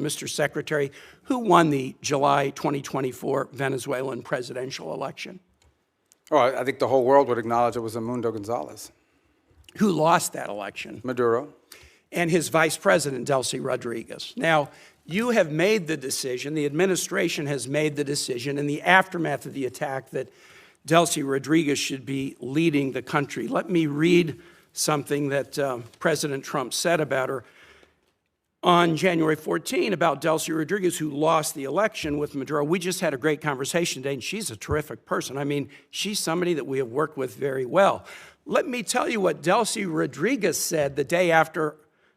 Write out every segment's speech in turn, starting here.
Mr. Secretary, who won the July 2024 Venezuelan presidential election? Oh, I think the whole world would acknowledge it was Edmundo Gonzalez. Who lost that election? Maduro. And his vice president, Delcy Rodriguez. Now, you have made the decision, the administration has made the decision in the aftermath of the attack that Delcy Rodriguez should be leading the country. Let me read something that President Trump said about her on January 14 about Delcy Rodriguez, who lost the election with Maduro. We just had a great conversation today, and she's a terrific person. I mean, she's somebody that we have worked with very well. Let me tell you what Delcy Rodriguez said the day after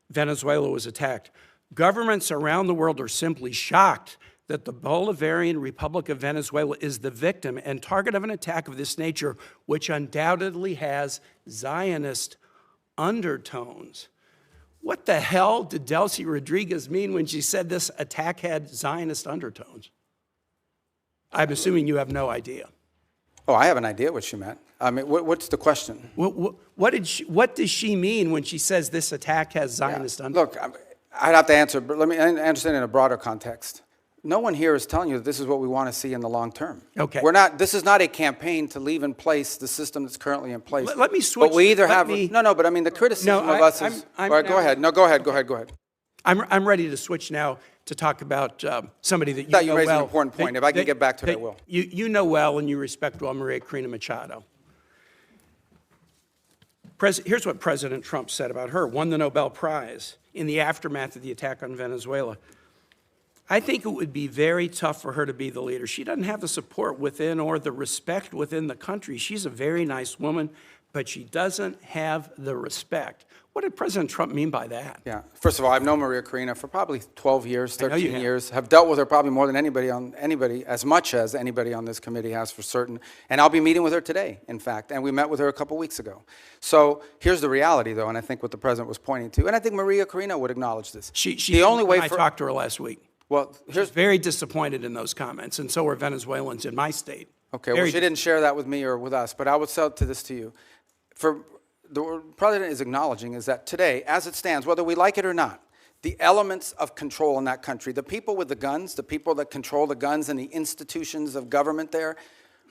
Venezuela was attacked. Governments around the world are simply shocked that the Bolivarian Republic of Venezuela is the victim and target of an attack of this nature, which undoubtedly has Zionist undertones. What the hell did Delcy Rodriguez mean when she said this attack had Zionist undertones? I'm assuming you have no idea. Oh, I have an idea what she meant. I mean, what's the question? What does she mean when she says this attack has Zionist undertones? Look, I'd have to answer, but let me understand in a broader context. No one here is telling you that this is what we want to see in the long term. Okay. This is not a campaign to leave in place the system that's currently in place. Let me switch. But we either have, but I mean, the criticism of us is, all right, go ahead. No, go ahead. I'm ready to switch now to talk about somebody that you know well. You raised an important point. If I can get back to it, I will. You know well and you respect well Maria Corina Machado. Here's what President Trump said about her, won the Nobel Prize in the aftermath of the attack on Venezuela. I think it would be very tough for her to be the leader. She doesn't have the support within or the respect within the country. She's a very nice woman, but she doesn't have the respect. What did President Trump mean by that? Yeah. First of all, I've known Maria Corina for probably 12 years, 13 years. Have dealt with her probably more than as much as anybody on this committee has for certain. And I'll be meeting with her today, in fact. And we met with her a couple weeks ago. So here's the reality, though, and I think what the president was pointing to. And I think Maria Corina would acknowledge this. I talked to her last week. Well, she's very disappointed in those comments, and so are Venezuelans in my state. Okay, well, she didn't share that with me or with us, but I would say this to you. The president is acknowledging is that today, as it stands, whether we like it or not, the elements of control in that country, the people with the guns, the people that control the guns and the institutions of government there,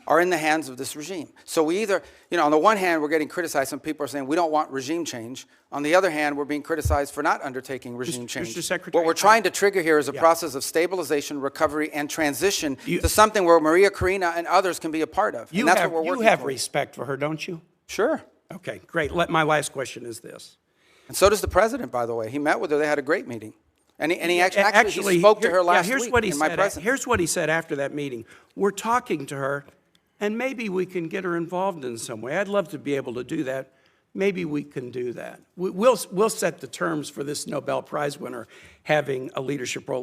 are in the hands of this regime. So we either, on the one hand, we're getting criticized. Some people are saying we don't want regime change. On the other hand, we're being criticized for not undertaking regime change. Mr. Secretary, what we're trying to trigger here is a process of stabilization, recovery, and transition to something where Maria Corina and others can be a part of. You have respect for her, don't you? Sure. Okay, great. My last question is this. And so does the president, by the way. He met with her. They had a great meeting. And he actually spoke to her last week in my presence. Here's what he said after that meeting. We're talking to her, and maybe we can get her involved in some way. I'd love to be able to do that. Maybe we can do that. We'll set the terms for this Nobel Prize winner having a leadership role.